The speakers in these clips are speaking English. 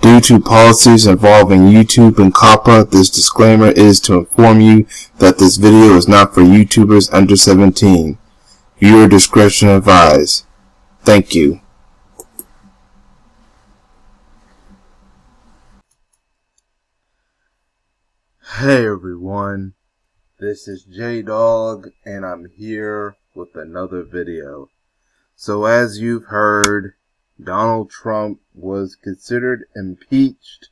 Due to policies involving YouTube and COPPA, this disclaimer is to inform you that this video is not for YouTubers under 17. Viewer discretion advised. Thank you. Hey everyone, this is J-Dog and I'm here with another video. So as you've heard, Donald Trump was considered impeached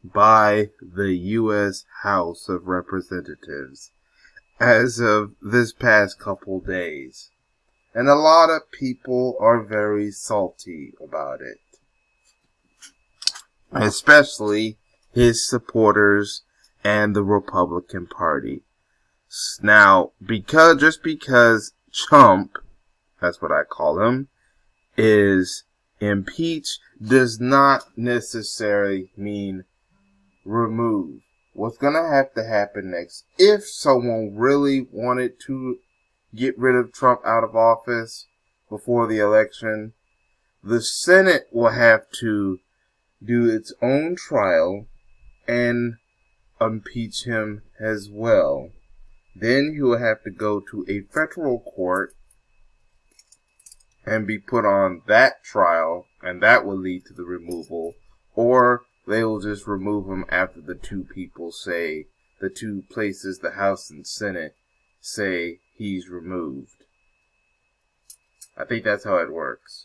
by the U.S. House of Representatives as of this past couple days. And a lot of people are very salty about it. Especially his supporters and the Republican Party. Now, just because Chump, that's what I call him, is impeached does not necessarily mean removed. What's going to happen next, if someone really wanted to get rid of Trump out of office before the election, the Senate will have to do its own trial and impeach him as well. Then he will have to go to a federal court and be put on that trial, and that will lead to the removal, or they will just remove him after the two places, the House and Senate, say he's removed. I think that's how it works.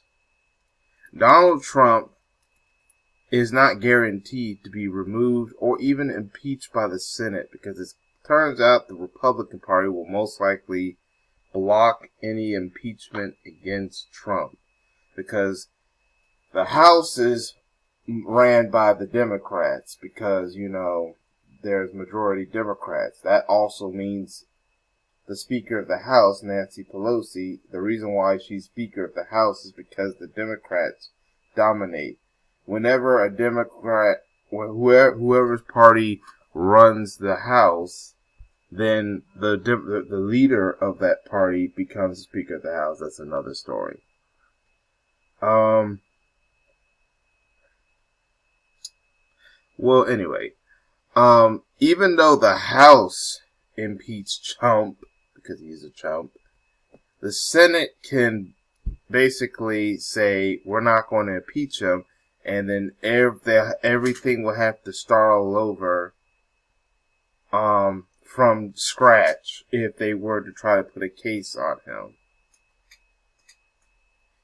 Donald Trump is not guaranteed to be removed or even impeached by the Senate, because it turns out the Republican Party will most likely block any impeachment against Trump, because the House is ran by the Democrats, because, you know, there's majority Democrats. That also means the Speaker of the House, Nancy Pelosi, the reason why she's Speaker of the House is because the Democrats dominate. Whenever a Democrat, whoever's party runs the House, then the leader of that party becomes Speaker of the House. That's another story. Well, anyway, even though the House impeached Chump, because he's a chump, the Senate can basically say, we're not going to impeach him, and then everything will have to start all over from scratch if they were to try to put a case on him.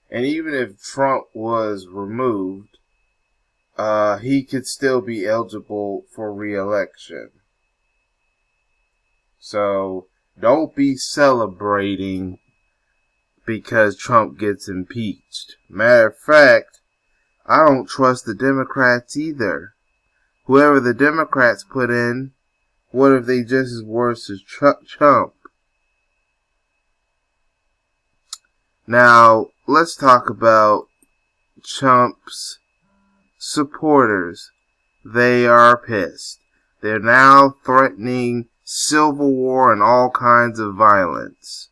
And even if Trump was removed, he could still be eligible for re-election. So don't be celebrating because Trump gets impeached. Matter of fact, I don't trust the Democrats either. Whoever the Democrats put in, what if they just as worse as Chump? Now, let's talk about Chump's supporters. They are pissed. They're now threatening civil war and all kinds of violence.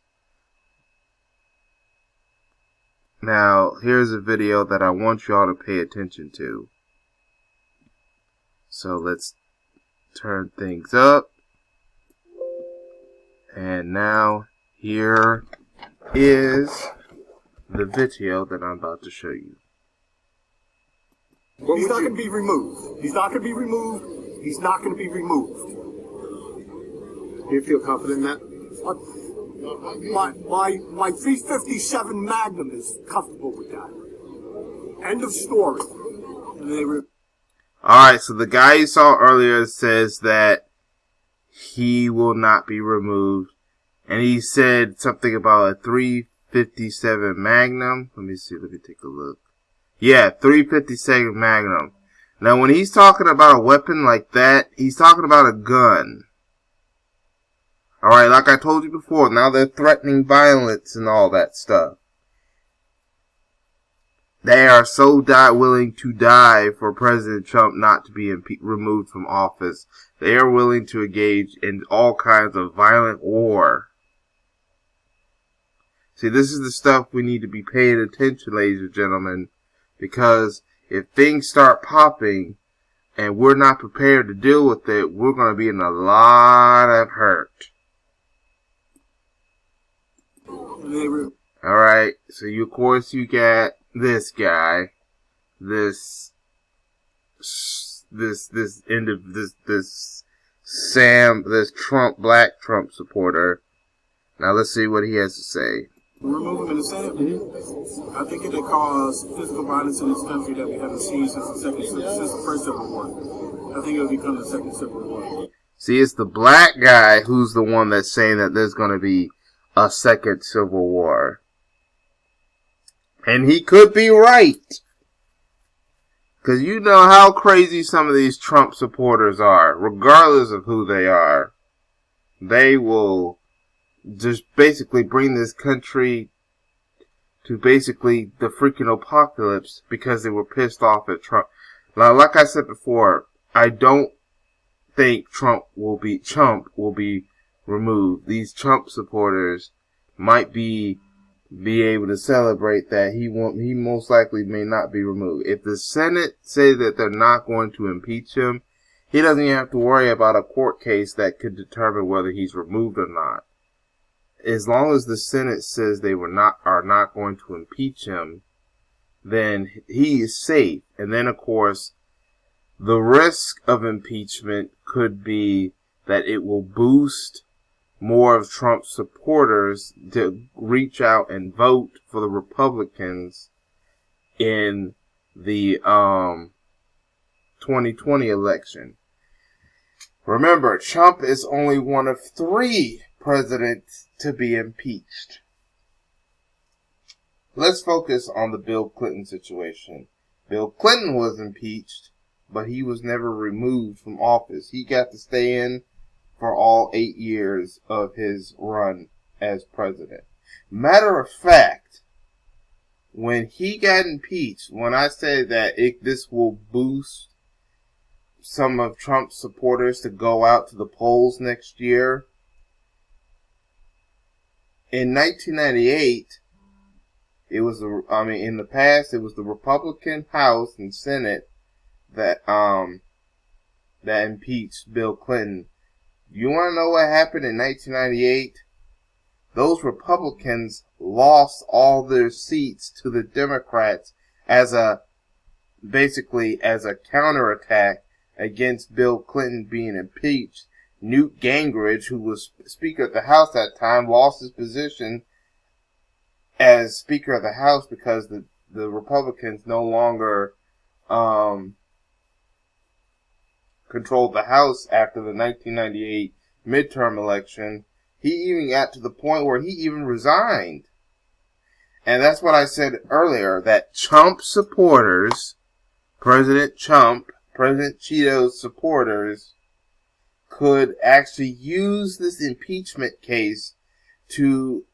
Now, here's a video that I want y'all to pay attention to. So let's turn things up. And now, here is the video that I'm about to show you. He's not going to be removed. He's not going to be removed. He's not going to be removed. Do you feel confident in that? My 357 Magnum is comfortable with that. End of story. Alright, so the guy you saw earlier says that he will not be removed. And he said something about a 357 Magnum. Let me see, let me take a look. Yeah, 357 Magnum. Now, when he's talking about a weapon like that, he's talking about a gun. Alright, like I told you before, now they're threatening violence and all that stuff. They are so willing to die for President Trump not to be removed from office. They are willing to engage in all kinds of violent war. See, this is the stuff we need to be paying attention, ladies and gentlemen, because if things start popping, and we're not prepared to deal with it, we're going to be in a lot of hurt. Alright, so of course you got this guy, this black Trump supporter. Now let's see what he has to say. Remove him in the Senate. I think it would cause physical violence in this country that we haven't seen since the first Civil War. I think it will become the second Civil War. See, it's the black guy who's the one that's saying that there's going to be a second Civil War. And he could be right. Because you know how crazy some of these Trump supporters are. Regardless of who they are. They will just basically bring this country to basically the freaking apocalypse because they were pissed off at Trump. Now, like I said before, I don't think Chump will be removed. These Trump supporters might be able to celebrate that he most likely may not be removed. If the Senate say that they're not going to impeach him, he doesn't even have to worry about a court case that could determine whether he's removed or not. As long as the Senate says they are not going to impeach him, then he is safe. And then, of course, the risk of impeachment could be that it will boost more of Trump's supporters to reach out and vote for the Republicans in the 2020 election. Remember, Chump is only one of 3 presidents to be impeached. Let's focus on the Bill Clinton situation. Bill Clinton was impeached, but he was never removed from office. He got to stay in for all 8 years of his run as president. Matter of fact, when he got impeached, when I say that this will boost some of Trump's supporters to go out to the polls next year, in 1998, in the past, it was the Republican House and Senate that impeached Bill Clinton. You want to know what happened in 1998? Those Republicans lost all their seats to the Democrats as a counterattack against Bill Clinton being impeached. Newt Gingrich, who was Speaker of the House at that time, lost his position as Speaker of the House because the Republicans no longer controlled the House after the 1998 midterm election. He even got to the point where he even resigned. And that's what I said earlier, that Chump supporters, President Cheeto's supporters, could actually use this impeachment case to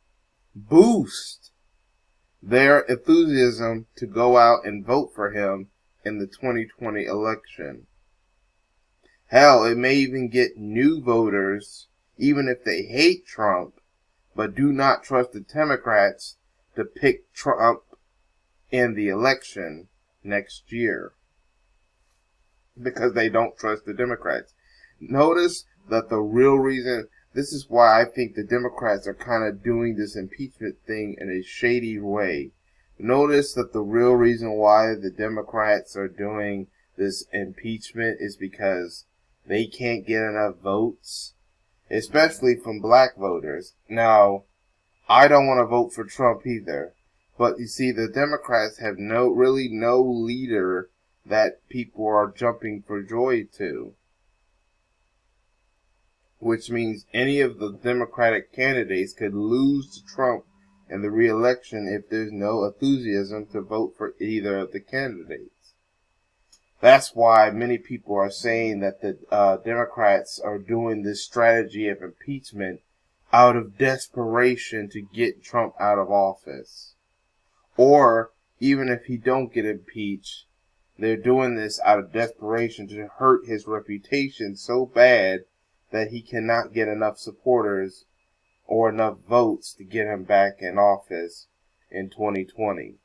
boost their enthusiasm to go out and vote for him in the 2020 election. Hell, it may even get new voters, even if they hate Trump, but do not trust the Democrats, to pick Trump in the election next year. Because they don't trust the Democrats. Notice that the real reason, this is why I think the Democrats are kind of doing this impeachment thing in a shady way. Notice that the real reason why the Democrats are doing this impeachment is because they can't get enough votes, especially from black voters. Now, I don't want to vote for Trump either, but you see, the Democrats have no leader that people are jumping for joy to. Which means any of the Democratic candidates could lose to Trump in the re-election if there's no enthusiasm to vote for either of the candidates. That's why many people are saying that the Democrats are doing this strategy of impeachment out of desperation to get Trump out of office. Or, even if he don't get impeached, they're doing this out of desperation to hurt his reputation so bad that he cannot get enough supporters or enough votes to get him back in office in 2020.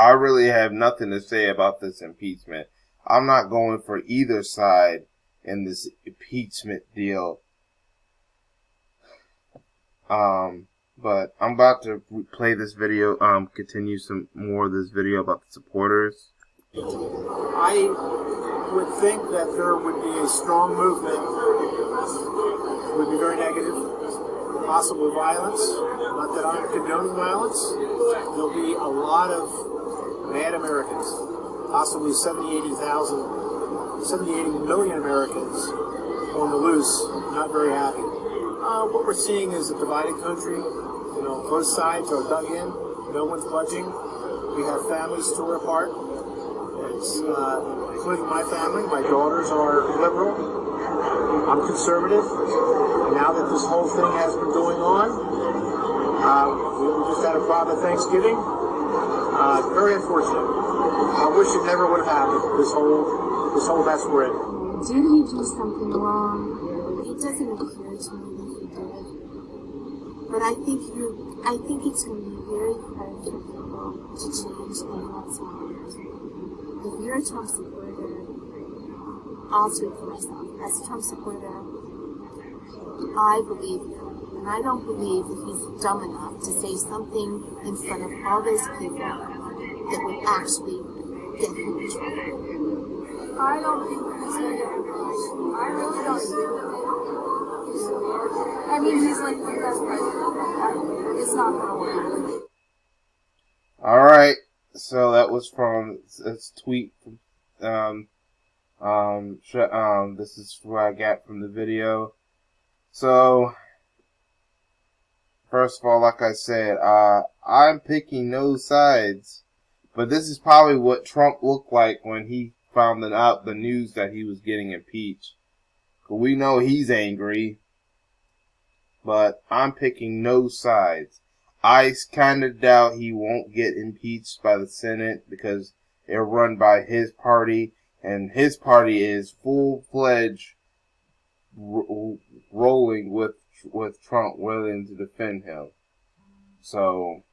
I really have nothing to say about this impeachment. I'm not going for either side in this impeachment deal. But I'm about to play this video, continue some more of this video about the supporters. I would think that there would be a strong movement, would be very negative, possible violence. Not that I'm condoning violence. There'll be a lot of mad Americans, possibly 70, 80 million Americans on the loose, not very happy. What we're seeing is a divided country. You know, both sides are dug in. No one's budging. We have families tore apart. It's including my family. My daughters are liberal. I'm conservative. And now that this whole thing has been going on, we just had a private Thanksgiving. Very unfortunate. I wish it never would have happened. This whole mess we're in. Did he do something wrong? It doesn't appear to me that he did. But I think it's going to be very hard for people to change in what's mind. If you're a Trump supporter, I'll speak for myself. As a Trump supporter, I believe him. And I don't believe that he's dumb enough to say something in front of all those people that would actually get him in trouble. I don't think he's going to. I really don't think. I mean, he's like the best president. It's not going to work. Alright, so that was from this tweet. This is what I got from the video. So, first of all, like I said, I'm picking no sides. But this is probably what Trump looked like when he found out the news that he was getting impeached. We know he's angry, but I'm picking no sides. I kind of doubt he won't get impeached by the Senate because they're run by his party, and his party is full-fledged rolling with Trump, willing to defend him. So,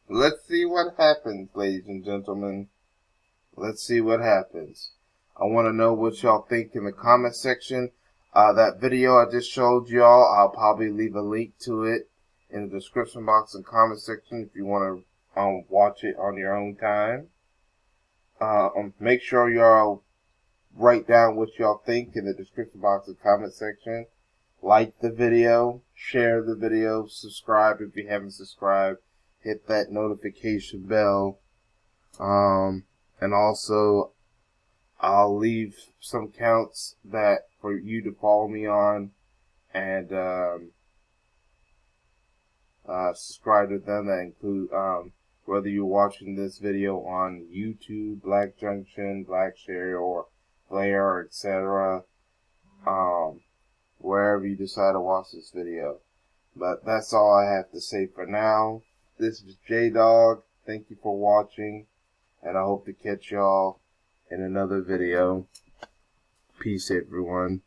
let's see what happens, ladies and gentlemen. Let's see what happens. I want to know what y'all think in the comment section. That video I just showed y'all, I'll probably leave a link to it in the description box and comment section if you want to watch it on your own time. Make sure y'all write down what y'all think in the description box and comment section. Like the video, share the video, subscribe if you haven't subscribed. Hit that notification bell. And also, I'll leave some accounts that for you to follow me on and subscribe to them. That include whether you're watching this video on YouTube, Black Junction, Blackshare, or Blair, etc. Wherever you decide to watch this video. But that's all I have to say for now. This is J-Dog. Thank you for watching, and I hope to catch y'all in another video. Peace, everyone.